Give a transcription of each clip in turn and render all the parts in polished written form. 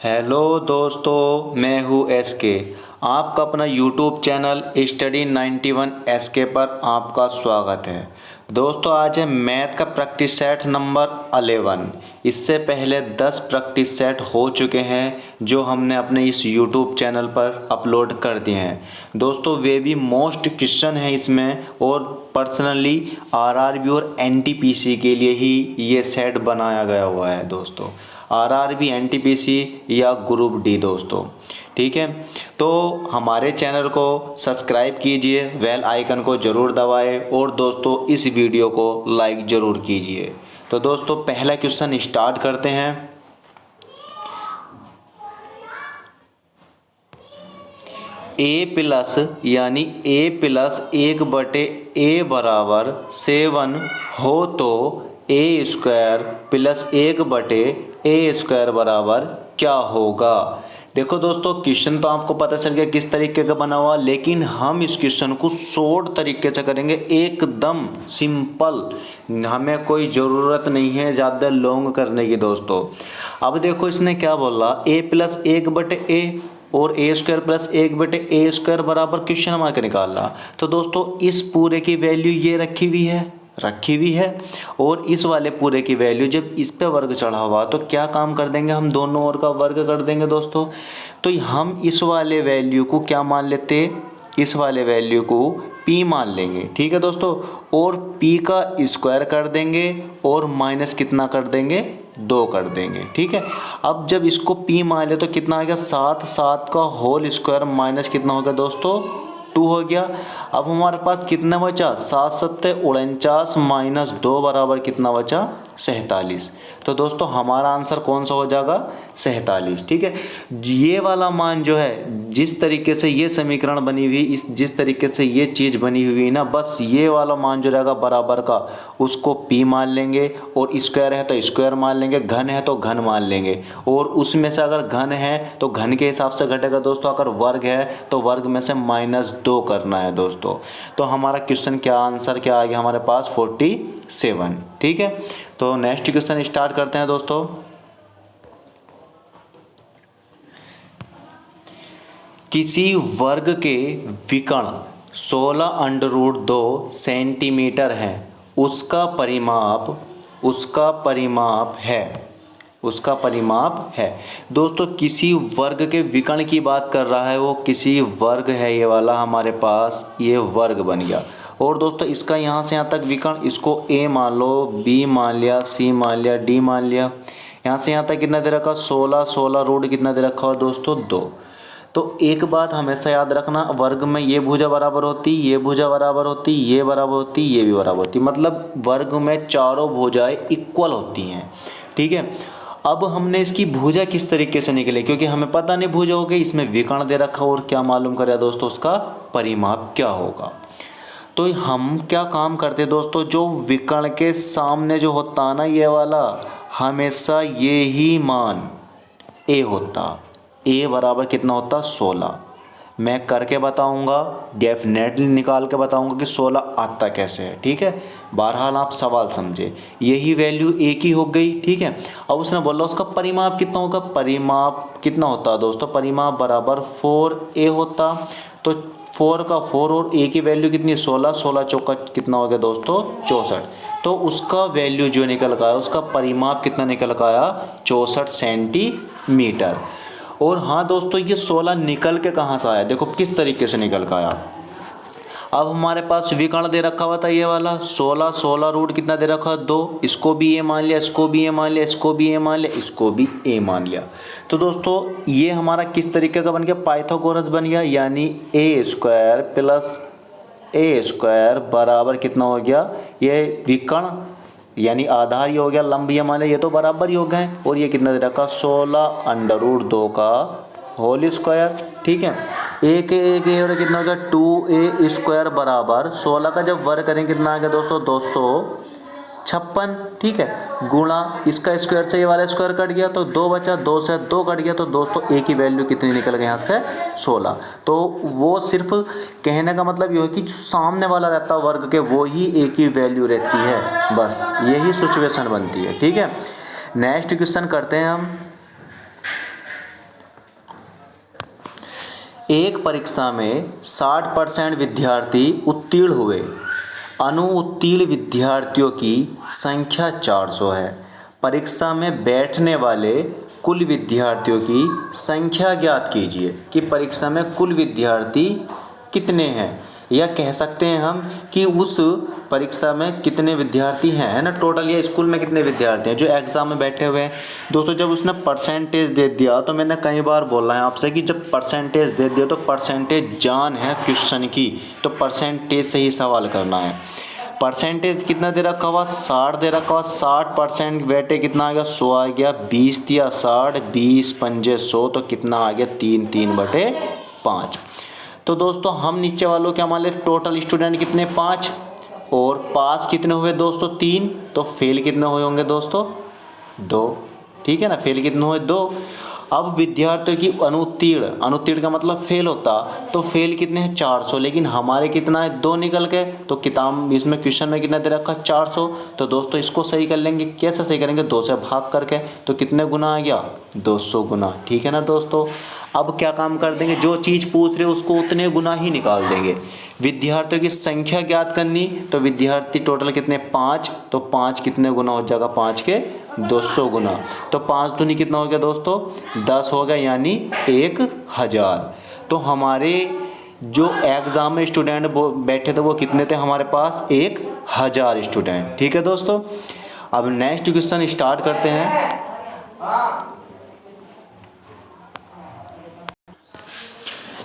Hello दोस्तों, मैं हूँ एसके। आपका अपना यूट्यूब चैनल स्टडी 91 एसके पर आपका स्वागत है। दोस्तों, आज है मैथ का प्रैक्टिस सेट नंबर 11। इससे पहले 10 प्रैक्टिस सेट हो चुके हैं जो हमने अपने इस यूट्यूब चैनल पर अपलोड कर दिए हैं। दोस्तों, वे भी मोस्ट क्वेश्चन है इसमें, और पर्सनली आरआरबी और एनटीपीसी के लिए ही ये सेट बनाया गया हुआ है। दोस्तों, आरआरबी, एनटीपीसी या ग्रुप डी दोस्तों, ठीक है। तो हमारे चैनल को सब्सक्राइब कीजिए, बेल आइकन को ज़रूर दबाएं और दोस्तों इस वीडियो को लाइक ज़रूर कीजिए। तो दोस्तों, पहला क्वेश्चन स्टार्ट करते हैं। ए प्लस यानी ए प्लस 1/a बराबर 7 हो तो ए स्क्वायर प्लस 1/a² बराबर क्या होगा। देखो दोस्तों, क्वेश्चन तो आपको पता चल गया किस तरीके का बना हुआ, लेकिन हम इस क्वेश्चन को शॉर्ट तरीके से करेंगे, एकदम सिंपल। हमें कोई ज़रूरत नहीं है ज़्यादा लॉन्ग करने की। दोस्तों, अब देखो इसने क्या बोला, ए प्लस 1/a और a² प्लस 1/a² बराबर क्वेश्चन हमारे को निकालना। तो दोस्तों, इस पूरे की वैल्यू ये रखी हुई है और इस वाले पूरे की वैल्यू जब इस पे वर्ग चढ़ा हुआ तो क्या काम कर देंगे, हम दोनों ओर का वर्ग कर देंगे। दोस्तों, तो हम इस वाले वैल्यू को क्या मान लेते, इस वाले वैल्यू को p मान लेंगे, ठीक है दोस्तों। और p का स्क्वायर कर देंगे और माइनस कितना कर देंगे, 2 कर देंगे, ठीक है। अब जब इसको p मान ले तो कितना आ गया, 7 का होल स्क्वायर माइनस कितना हो गया दोस्तों, 2 हो गया। अब हमारे पास कितना बचा, 7 7 49 माइनस 2 बराबर कितना बचा, 47। तो दोस्तों, हमारा आंसर कौन सा हो जाएगा, 47, ठीक है। ये वाला मान जो है, जिस तरीके से ये समीकरण बनी हुई, जिस तरीके से ये चीज़ बनी हुई ना, बस ये वाला मान जो रहेगा बराबर का, उसको p मान लेंगे, और स्क्वायर है तो स्क्वायर मान लेंगे, घन है तो घन मान लेंगे। और उसमें से अगर घन है तो घन के हिसाब से घटेगा दोस्तों, अगर वर्ग है तो वर्ग में से -2 करना है दोस्तों। तो हमारा क्वेश्चन क्या, आंसर क्या आ गया हमारे पास, 47, ठीक है। तो नेक्स्ट क्वेश्चन स्टार्ट करते हैं दोस्तों। किसी वर्ग के विकर्ण 16√2 सेंटीमीटर है, उसका परिमाप है। दोस्तों, किसी वर्ग के विकर्ण की बात कर रहा है, वो किसी वर्ग है, ये वाला हमारे पास ये वर्ग बन गया। और दोस्तों, इसका यहाँ से यहाँ तक विकर्ण, इसको a मान लो, b मान लिया, c मान लिया, d मान लिया। यहाँ से यहाँ तक कितना दे रखा, 16 रूट कितना दे रखा है दोस्तों, 2। तो एक बात हमेशा याद रखना, वर्ग में ये भुजा बराबर होती, ये भुजा बराबर होती, ये बराबर होती, ये भी बराबर होती, मतलब वर्ग में चारों भुजाएं इक्वल होती हैं, ठीक है। अब हमने इसकी भुजा किस तरीके से निकले, क्योंकि हमें पता नहीं भुजा हो गई, इसमें विकर्ण दे रखा, और क्या मालूम करें दोस्तों, उसका परिमाप क्या होगा। तो हम क्या काम करते दोस्तों, जो विकर्ण के सामने जो होता ना ये वाला, हमेशा ये ही मान a होता, a बराबर कितना होता, 16। मैं करके बताऊंगा, डेफिनेटली निकाल के बताऊंगा कि 16 आता कैसे है, ठीक है। बहरहाल आप सवाल समझे, यही वैल्यू a की हो गई, ठीक है। अब उसने बोला उसका परिमाप कितना होगा, परिमाप कितना होता है दोस्तों, परिमाप बराबर 4a होता। तो 4 का 4 और a की वैल्यू कितनी, 16 चौका कितना हो गया दोस्तों, 64। तो उसका वैल्यू जो निकल का है, उसका परिमाप कितना निकल का आया, 64 सेंटीमीटर। और हाँ दोस्तों, ये 16 निकल के कहाँ से आया, देखो किस तरीके से निकल का आया। अब हमारे पास विकर्ण दे रखा हुआ था ये वाला, 16 रूट कितना दे रखा, 2। इसको भी a मान लिया, इसको भी a मान लिया, इसको भी a मान लिया, इसको भी a मान लिया। तो दोस्तों, ये हमारा किस तरीके का बन गया, पाइथागोरस बन गया, यानी a² प्लस a² बराबर कितना हो गया, ये विकर्ण यानी आधार ये हो गया, लंब ये मान लिया, ये तो बराबर ही हो गए। और ये कितना दे रखा, 16√2 का होल स्क्वायर, ठीक है। एक और कितना हो गया, 2a² बराबर 16 का जब वर्ग करेंगे कितना आ गया दोस्तों, 256, ठीक है। गुणा इसका स्क्वायर से ये वाला स्क्वायर कट गया तो 2 बचा, 2 से 2 कट गया, तो दोस्तों a की वैल्यू कितनी निकल गई यहाँ से, 16। तो वो सिर्फ कहने का मतलब ये है कि जो सामने वाला रहता है वर्ग के, वो ही a की वैल्यू रहती है, बस यही सिचुएशन बनती है, ठीक है। नेक्स्ट क्वेश्चन करते हैं हम। एक परीक्षा में 60% विद्यार्थी उत्तीर्ण हुए। अनुत्तीर्ण विद्यार्थियों की संख्या 400 है। परीक्षा में बैठने वाले कुल विद्यार्थियों की संख्या ज्ञात कीजिए कि परीक्षा में कुल विद्यार्थी कितने हैं, या कह सकते हैं हम कि उस परीक्षा में कितने विद्यार्थी हैं, है ना, टोटल, या स्कूल में कितने विद्यार्थी हैं जो एग्ज़ाम में बैठे हुए हैं। दोस्तों जब उसने परसेंटेज दे दिया तो मैंने कई बार बोला है आपसे कि जब परसेंटेज दे दिया तो परसेंटेज जान है क्वेश्चन की, तो परसेंटेज से ही सवाल करना है। परसेंटेज कितना दे रखा हुआ, 60 दे रखा हुआ। 60% बेटे कितना आ गया, 100 आ गया। 20 दिया 60, 20 पंजे 100, तो कितना आ गया, 3/5। तो दोस्तों हम नीचे वालों क्या मान ले, टोटल स्टूडेंट कितने, 5, और पास कितने हुए दोस्तों, 3, तो फेल कितने हुए होंगे दोस्तों, 2। ठीक है ना, फेल कितने हुए, 2। अब विद्यार्थियों की अनुत्तीर्ण का मतलब फेल होता, तो फेल कितने हैं, 400, लेकिन हमारे कितना है, 2 निकल गए। तो किताब इसमें क्वेश्चन में कितना दे रखा, 400। तो दोस्तों इसको सही कर लेंगे, कैसे सही करेंगे, 2 से भाग करके, तो कितने गुना आ गया, 200 गुना। ठीक है ना दोस्तों। अब क्या काम कर देंगे, जो चीज़ पूछ रहे उसको उतने गुना ही निकाल देंगे। विद्यार्थियों की संख्या ज्ञात करनी, तो विद्यार्थी टोटल कितने, 5, तो 5 कितने गुना हो जाएगा, 5 के 200 गुना। तो 5 दूनी कितना हो गया दोस्तों, 10 हो गया, यानी 1000। तो हमारे जो एग्ज़ाम में स्टूडेंट बैठे थे वो कितने थे हमारे पास, 1000 स्टूडेंट। ठीक है दोस्तों। अब नेक्स्ट क्वेश्चन स्टार्ट करते हैं।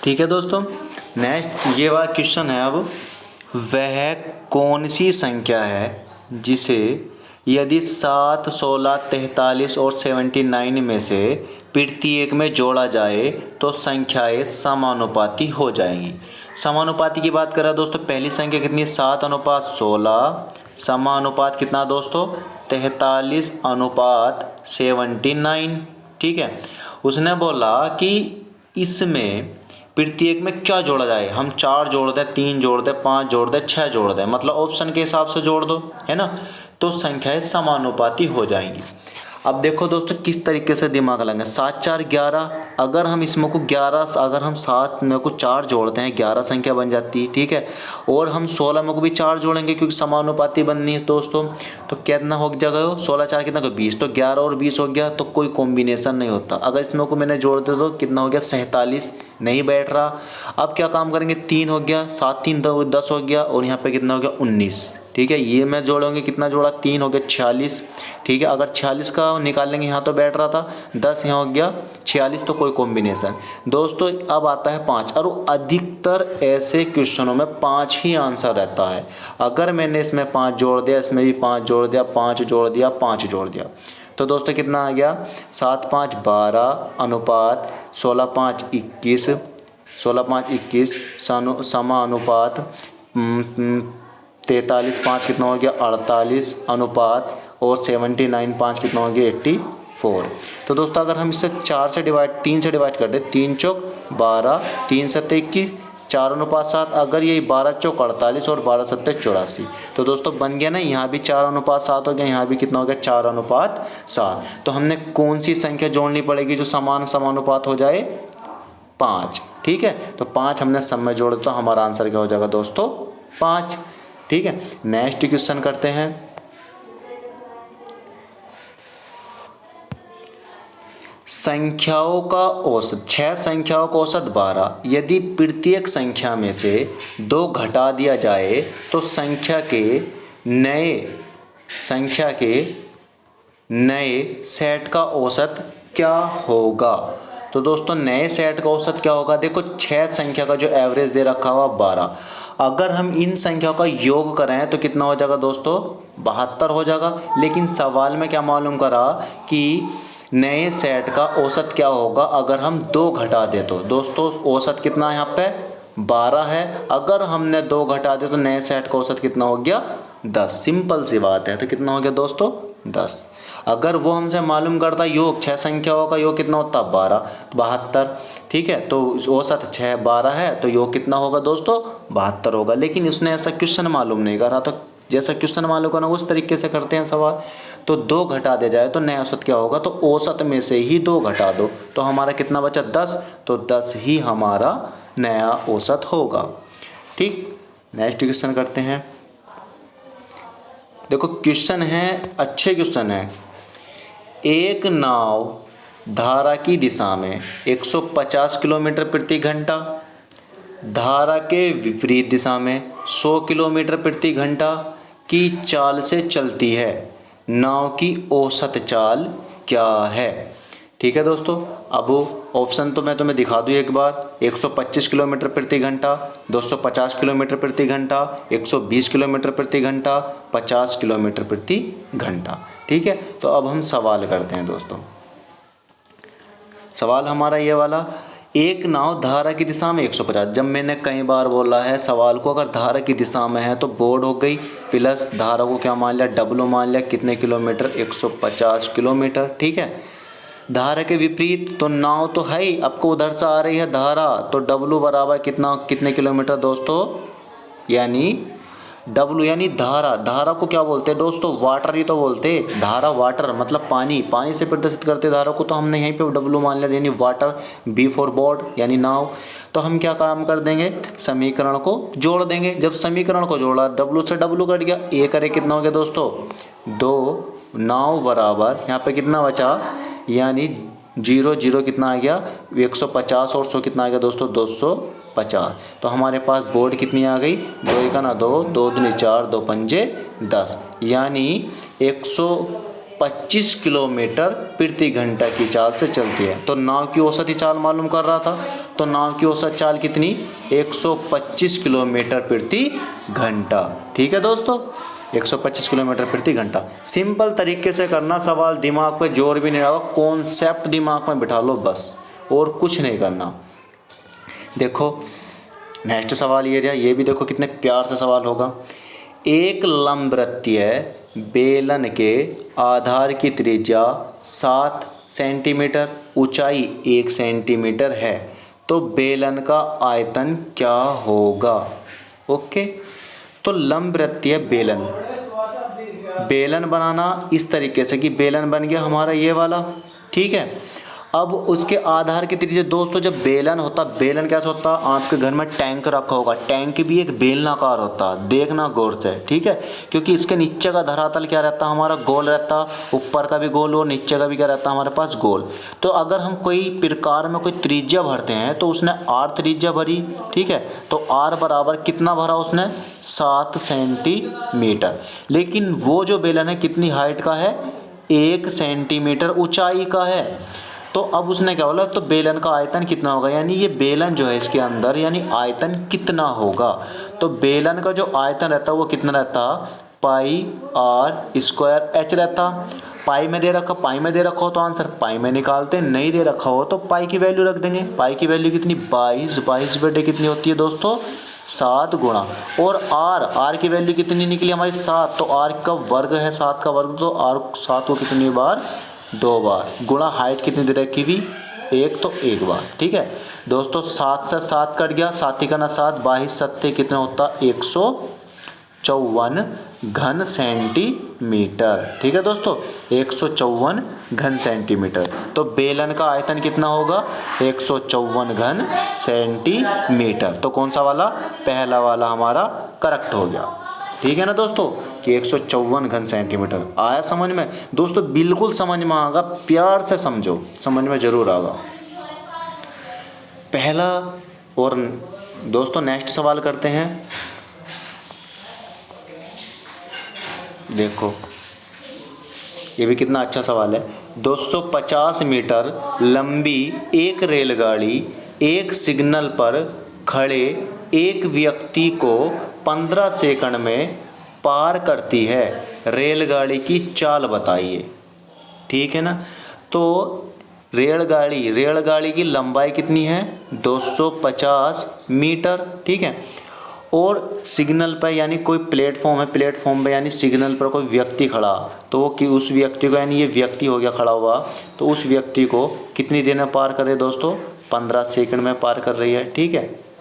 ठीक है दोस्तों, नेक्स्ट ये वाला क्वेश्चन है। अब वह कौन सी संख्या है जिसे यदि 7, 16, 43 और 79 में से प्रत्येक में जोड़ा जाए तो संख्याएं समानुपाती हो जाएंगी। समानुपाती की बात कर रहा है दोस्तों, पहली संख्या कितनी, 7/16, समानुपात कितना दोस्तों, 43/79। ठीक है, उसने बोला कि इसमें प्रत्येक में क्या जोड़ा जाए, हम 4 जोड़ दें, 3 जोड़ दें, 5 जोड़ दें, 6 जोड़ दें, मतलब ऑप्शन के हिसाब से जोड़ दो, है ना, तो संख्याएं समानुपाती हो जाएंगी। अब देखो दोस्तों किस तरीके से दिमाग लगाएंगे, 7 4 11, अगर हम इसमें को 11, अगर हम 7 में को 4 जोड़ते हैं 11 संख्या बन जाती है। ठीक है, और हम 16 में को भी 4 जोड़ेंगे क्योंकि समानुपाती बननी है दोस्तों, तो कितना हो जाएगा, 16 4 कितना, 20, तो 11 और 20 हो गया, तो कोई कॉम्बिनेशन नहीं होता। अगर इसमें को मैंने जोड़ दे तो कितना हो गया, 47, नहीं बैठ रहा। अब क्या काम करेंगे, 3 हो गया, 7 3 10 हो गया, और यहाँ पे कितना हो गया, 19। ठीक है, ये मैं जोड़ेंगे, कितना जोड़ा, 3 हो गया, 46। ठीक है, अगर 46 का निकाल लेंगे, यहाँ तो बैठ रहा था 10, यहाँ हो गया 46, तो कोई कॉम्बिनेशन दोस्तों। अब आता है 5, और अधिकतर ऐसे क्वेश्चनों में 5 ही आंसर रहता है। अगर मैंने इसमें 5 जोड़ दिया, इसमें भी 5 जोड़ दिया, 5 जोड़ दिया, 5 जोड़ दिया, तो दोस्तों कितना आ गया, 7 5 12 अनुपात 16 5 21, 16 5 21 समानुपात 43 5 कितना हो गया, 48 अनुपात, और 79 5 कितना हो गया, 84। तो दोस्तों अगर हम इसे 3 से डिवाइड कर दें, 3 चौक 12, 3 7 21, 4/7, अगर ये 12 चौक 48 और 12 7 84, तो दोस्तों बन गया ना, यहाँ भी 4/7 हो गया, यहाँ भी कितना हो गया, 4/7। तो हमने कौन सी संख्या जोड़नी पड़ेगी जो समानुपात हो जाए, 5। ठीक है, तो 5 हमने सब में जोड़, तो हमारा आंसर क्या हो जाएगा दोस्तों, 5। ठीक है, नेक्स्ट क्वेश्चन करते हैं। संख्याओं का औसत, 6 संख्याओं का औसत 12, यदि प्रत्येक संख्या में से 2 घटा दिया जाए तो संख्या के नए सेट का औसत क्या होगा। तो दोस्तों नए सेट का औसत क्या होगा, देखो 6 संख्या का जो एवरेज दे रखा हुआ 12, अगर हम इन संख्याओं का योग करें तो कितना हो जाएगा दोस्तों, 72 हो जाएगा। लेकिन सवाल में क्या मालूम करा कि नए सेट का औसत क्या होगा अगर हम 2 घटा दे, तो दोस्तों औसत कितना है यहाँ पे, 12 है। अगर हमने 2 घटा दे तो नए सेट का औसत कितना हो गया, 10। सिंपल सी बात है, तो कितना हो गया दोस्तों, 10। अगर वो हमसे मालूम करता योग 6 संख्याओं का योग कितना होता, 12, तो 72। ठीक है, तो औसत 6 12 है, तो योग कितना होगा दोस्तों, 72 होगा। लेकिन उसने ऐसा क्वेश्चन मालूम नहीं करा, तो जैसा क्वेश्चन मालूम करना उस तरीके से करते हैं सवाल। तो 2 घटा दे जाए तो नया औसत क्या होगा, तो औसत में से ही 2 घटा दो, तो हमारा कितना बचा, 10, तो 10 ही हमारा नया औसत होगा। ठीक, नेक्स्ट क्वेश्चन करते हैं। देखो क्वेश्चन है, अच्छे क्वेश्चन है। एक नाव धारा की दिशा में 150 किलोमीटर प्रति घंटा, धारा के विपरीत दिशा में 100 किलोमीटर प्रति घंटा की चाल से चलती है। नाव की औसत चाल क्या है? ठीक है दोस्तों, अब ऑप्शन तो मैं तुम्हें दिखा दूँ एक बार। 125 किलोमीटर प्रति घंटा, 250 किलोमीटर प्रति घंटा, 120 किलोमीटर प्रति घंटा, 50 किलोमीटर प्रति घंटा। ठीक है, तो अब हम सवाल करते हैं दोस्तों। सवाल हमारा ये वाला, एक नाव धारा की दिशा में 150, जब मैंने कई बार बोला है सवाल को, अगर धारा की दिशा में है तो बोर्ड हो गई प्लस धारा को क्या मान लिया, डब्लू मान लिया, कितने किलोमीटर, 150 किलोमीटर। ठीक है, धारा के विपरीत तो नाव तो है ही, आपको उधर से आ रही है धारा, तो डब्लू बराबर कितना, कितने किलोमीटर दोस्तों, यानी डब्लू यानी धारा। धारा को क्या बोलते हैं दोस्तों, वाटर ही तो बोलते। धारा वाटर मतलब पानी, पानी से प्रदर्शित करते धारा को, तो हमने यहीं पे डब्लू मान लिया, यानी वाटर। बी फॉर बोर्ड यानी नाव। तो हम क्या काम कर देंगे, समीकरण को जोड़ देंगे। जब समीकरण को जोड़ा, डब्लू से डब्लू कट गया, ए करे कितना हो गया दोस्तों, 2। नाव बराबर यहाँ पे कितना बचा, यानी 0 0 कितना आ गया, 150 और 100 कितना आ गया दोस्तों, 250। तो हमारे पास बोर्ड कितनी आ गई, 2 1 2, 2 दूनी 4, 2 पंजे 10, यानी 125 किलोमीटर प्रति घंटा की चाल से चलती है। तो नाव की औसत ही चाल मालूम कर रहा था, तो नाव की औसत चाल कितनी, 125 किलोमीटर प्रति घंटा। ठीक है दोस्तों, 125 किलोमीटर प्रति घंटा। सिंपल तरीके से करना, सवाल दिमाग पे जोर भी नहीं लगा, कॉन्सेप्ट दिमाग में बिठा लो बस, और कुछ नहीं करना। देखो नेक्स्ट सवाल ये रहा, ये भी देखो कितने प्यार से सवाल होगा। एक लंबवृत्तीय बेलन के आधार की त्रिज्या 7 सेंटीमीटर, ऊंचाई 1 सेंटीमीटर है, तो बेलन का आयतन क्या होगा? ओके, तो लंबवृत्तीय बेलन, बेलन बनाना इस तरीके से कि बेलन बन गया हमारा ये वाला। ठीक है, अब उसके आधार की त्रिज्या दोस्तों, जब बेलन होता, बेलन कैसा होता, आपके घर में टैंक रखा होगा, टैंक भी एक बेलनाकार होता, देखना गौर से। ठीक है, क्योंकि इसके नीचे का धरातल क्या रहता हमारा, गोल रहता, ऊपर का भी गोल और नीचे का भी क्या रहता हमारे पास, गोल। तो अगर हम कोई प्रकार में कोई त्रिज्या भरते हैं, तो उसने आर त्रिज्या भरी। ठीक है, तो आर बराबर कितना भरा उसने, 7 सेंटीमीटर। लेकिन वो जो बेलन है कितनी हाइट का है, 1 सेंटीमीटर ऊंचाई का है। तो अब उसने क्या बोला, तो बेलन का आयतन कितना होगा, यानी ये बेलन जो है इसके अंदर, यानी आयतन कितना होगा। तो बेलन का जो आयतन रहता है वो कितना रहता, पाई आर स्क्वायर एच रहता। पाई में दे रखा, पाई में दे रखा हो तो आंसर पाई में निकालते, नहीं दे रखा हो तो पाई की वैल्यू रख देंगे। पाई की वैल्यू कितनी, 22, 22 कितनी होती है दोस्तों, 7 गुणा, और आर की वैल्यू कितनी निकली हमारी, 7। तो आर का वर्ग है 7 का वर्ग, तो आर 7 को कितनी बार, 2 बार, गुणा हाइट कितनी दे रखी हुई, 1, तो 1 बार। ठीक है दोस्तों, 7 से 7 कट गया, 7 का ना 7, 22 7 कितना होता, 154 घन सेंटीमीटर। ठीक है दोस्तों, 154 घन सेंटीमीटर। तो बेलन का आयतन कितना होगा, 154 घन सेंटीमीटर। तो कौन सा वाला, पहला वाला हमारा करेक्ट हो गया। ठीक है ना दोस्तों, कि 154 घन सेंटीमीटर। आया समझ में दोस्तों, बिल्कुल समझ में आएगा, प्यार से समझो, समझ में जरूर आएगा पहला। और दोस्तों नेक्स्ट सवाल करते हैं। देखो ये भी कितना अच्छा सवाल है। 250 मीटर लंबी एक रेलगाड़ी एक सिग्नल पर खड़े एक व्यक्ति को 15 सेकंड में पार करती है, रेलगाड़ी की चाल बताइए। ठीक है ना, तो रेलगाड़ी की लंबाई कितनी है, 250 मीटर। ठीक है, और सिग्नल पर यानी कोई प्लेटफॉर्म है, प्लेटफॉर्म पे यानी सिग्नल पर कोई व्यक्ति खड़ा, तो वो कि उस व्यक्ति को, यानी ये व्यक्ति हो गया खड़ा हुआ, तो उस व्यक्ति को कितनी देर में पार करे दोस्तों, 15 सेकंड में पार कर रही है। ठीक है,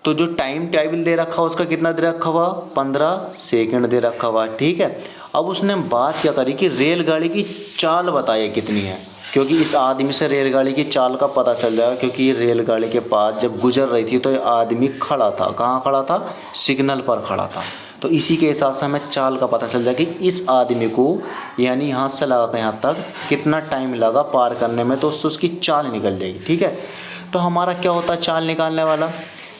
तो जो टाइम टेबल दे रखा हुआ उसका कितना दे रखा हुआ, 15 सेकंड दे रखा हुआ। ठीक है, अब उसने बात क्या करी कि रेलगाड़ी की चाल बताइए कितनी है। क्योंकि इस आदमी से रेलगाड़ी की चाल का पता चल जाएगा, क्योंकि ये रेलगाड़ी के पास जब गुजर रही थी तो ये आदमी खड़ा था। कहाँ खड़ा था? सिग्नल पर खड़ा था। तो इसी के हिसाब से हमें चाल का पता चल जाएगा कि इस आदमी को यानी यहाँ से लगा कर यहाँ तक कितना टाइम लगा पार करने में, तो उससे उसकी चाल निकल जाएगी। ठीक है, तो हमारा क्या होता है चाल निकालने वाला,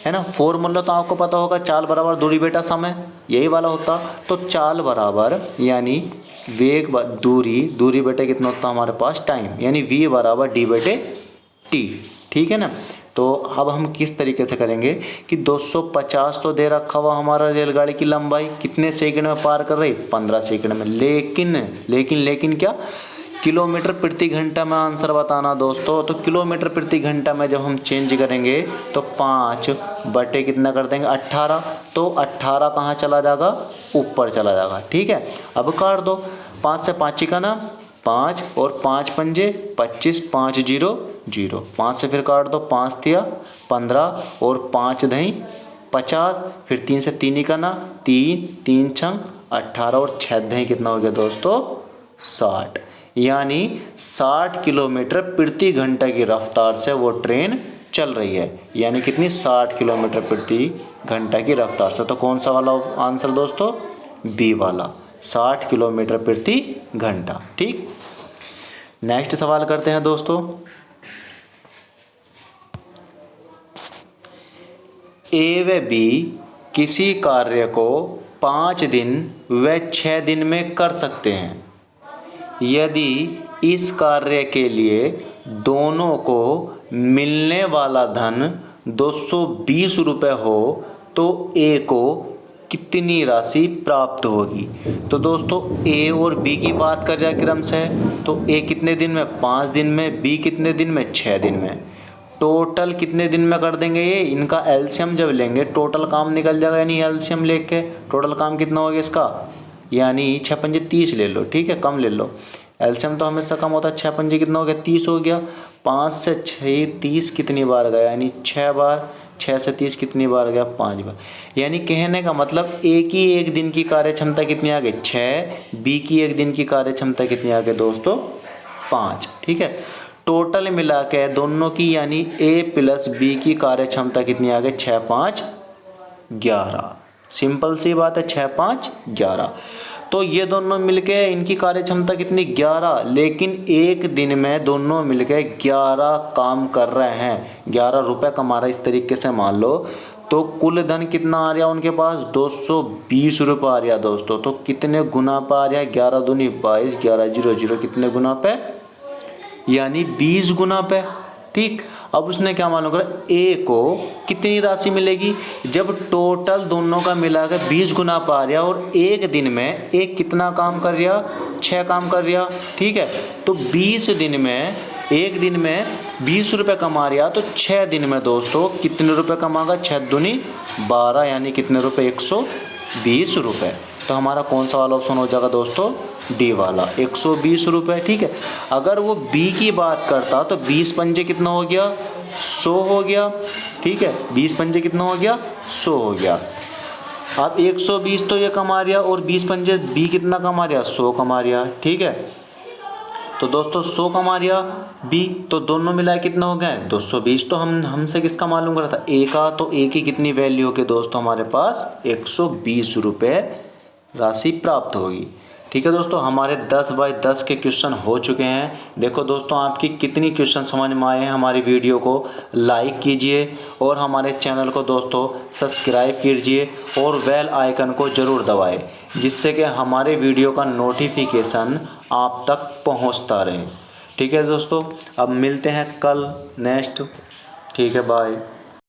है ना? फॉर्मूला तो आपको पता होगा, चाल बराबर दूरी बेटा समय, यही वाला होता। तो चाल बराबर यानी वेग दूरी बेटे कितना होता है हमारे पास? टाइम, यानी v बराबर d बेटे t। ठीक है ना? तो अब हम किस तरीके से करेंगे कि 250 तो दे रखा हुआ हमारा रेलगाड़ी की लंबाई, कितने सेकंड में पार कर रही? 15 सेकंड में। लेकिन क्या? किलोमीटर प्रति घंटा में आंसर बताना दोस्तों। तो किलोमीटर प्रति घंटा में जब हम चेंज करेंगे तो 5 बटे कितना कर देंगे? 18। तो 18 कहाँ चला जाएगा? ऊपर चला जाएगा। ठीक है, अब काट दो। 5 से 5 का ना 5 और 5 पंजे 25, 5 0 0। 5 से फिर काट दो, 5 तिया 15 और 5 दही 50। फिर 3 से 3 का ना 3 3 छंग 18 और 6 दही कितना हो गया दोस्तों? 60। यानी 60 किलोमीटर प्रति घंटा की रफ्तार से वो ट्रेन चल रही है। यानी कितनी? 60 किलोमीटर प्रति घंटा की रफ्तार से। तो कौन सा वाला आंसर दोस्तों? बी वाला, 60 किलोमीटर प्रति घंटा। ठीक, नेक्स्ट सवाल करते हैं दोस्तों। ए व बी किसी कार्य को 5 दिन व 6 दिन में कर सकते हैं। यदि इस कार्य के लिए दोनों को मिलने वाला धन 220 रुपये हो तो ए को कितनी राशि प्राप्त होगी? तो दोस्तों ए और बी की बात कर जाए क्रम से, तो ए कितने दिन में? 5 दिन में। बी कितने दिन में? 6 दिन में। टोटल कितने दिन में कर देंगे ये? इनका एलसीएम जब लेंगे टोटल काम निकल जाएगा। यानी एलसीएम लेके टोटल काम कितना हो गया इसका? यानी 6 पंजे 30 ले लो। ठीक है, कम ले लो, एलसीएम तो हमेशा कम होता है। 6 पंजे कितना हो गया? 30 हो गया। 5 से 6 30 कितनी बार गया? यानी 6 बार। 6 से 30 कितनी बार गया? 5 बार। यानी कहने का मतलब ए की एक दिन की कार्य क्षमता कितनी आ गई? 6। बी की एक दिन की कार्य क्षमता कितनी आ गई दोस्तों? 5। ठीक है, टोटल मिला के दोनों की यानी ए प्लस बी की कार्य क्षमता कितनी आ गई? 6 5 11। सिंपल सी बात है, 6 5 11। तो ये दोनों मिलके इनकी कार्य क्षमता कितनी? 11। लेकिन एक दिन में दोनों मिलके 11 काम कर रहे हैं, 11 रुपये कमा रहे। इस तरीके से मान लो तो कुल धन कितना आ रहा उनके पास? 220 रुपये आ रहा दोस्तों। तो कितने गुना पे आ रहा है? 11 दूनी 22, 11 0 0 कितने गुना पे? यानी 20 गुना पे। ठीक, अब उसने क्या मालूम करा? ए को कितनी राशि मिलेगी? जब टोटल दोनों का मिलाकर 20 गुना पा रहा और एक दिन में एक कितना काम कर रहा? 6 काम कर रहा। ठीक है, तो 20 दिन में एक दिन में 20 रुपये कमा रहा, तो 6 दिन में दोस्तों कितने रुपए कमागा? 6 दूनी 12, यानी कितने रुपए? 120 रुपये। तो हमारा कौन सा वाला ऑप्शन हो जाएगा दोस्तों? डी वाला, 120 रुपये। ठीक है, अगर वो बी की बात करता तो 20 पंजे कितना हो गया? 100 हो गया। ठीक है, 20 पंजे कितना हो गया? 100 हो गया। अब 120 तो ये कमा रहा और 20 पंजे बी कितना कमा रहा? 100 कमा रहा। ठीक है, तो दोस्तों 100 कमा रहा बी, तो दोनों मिलाए कितना हो गए? 220। तो हमसे किसका मालूम करा था? ए का। तो ए की कितनी वैल्यू होगी दोस्तों हमारे पास? 120 रुपये राशि प्राप्त होगी। ठीक है दोस्तों, हमारे 10 बाय 10 के क्वेश्चन हो चुके हैं। देखो दोस्तों, आपकी कितनी क्वेश्चन समझ में आए हैं। हमारी वीडियो को लाइक कीजिए और हमारे चैनल को दोस्तों सब्सक्राइब कीजिए और बेल आइकन को ज़रूर दबाएं, जिससे कि हमारे वीडियो का नोटिफिकेशन आप तक पहुंचता रहे। ठीक है दोस्तों, अब मिलते हैं कल नेक्स्ट। ठीक है, बाय।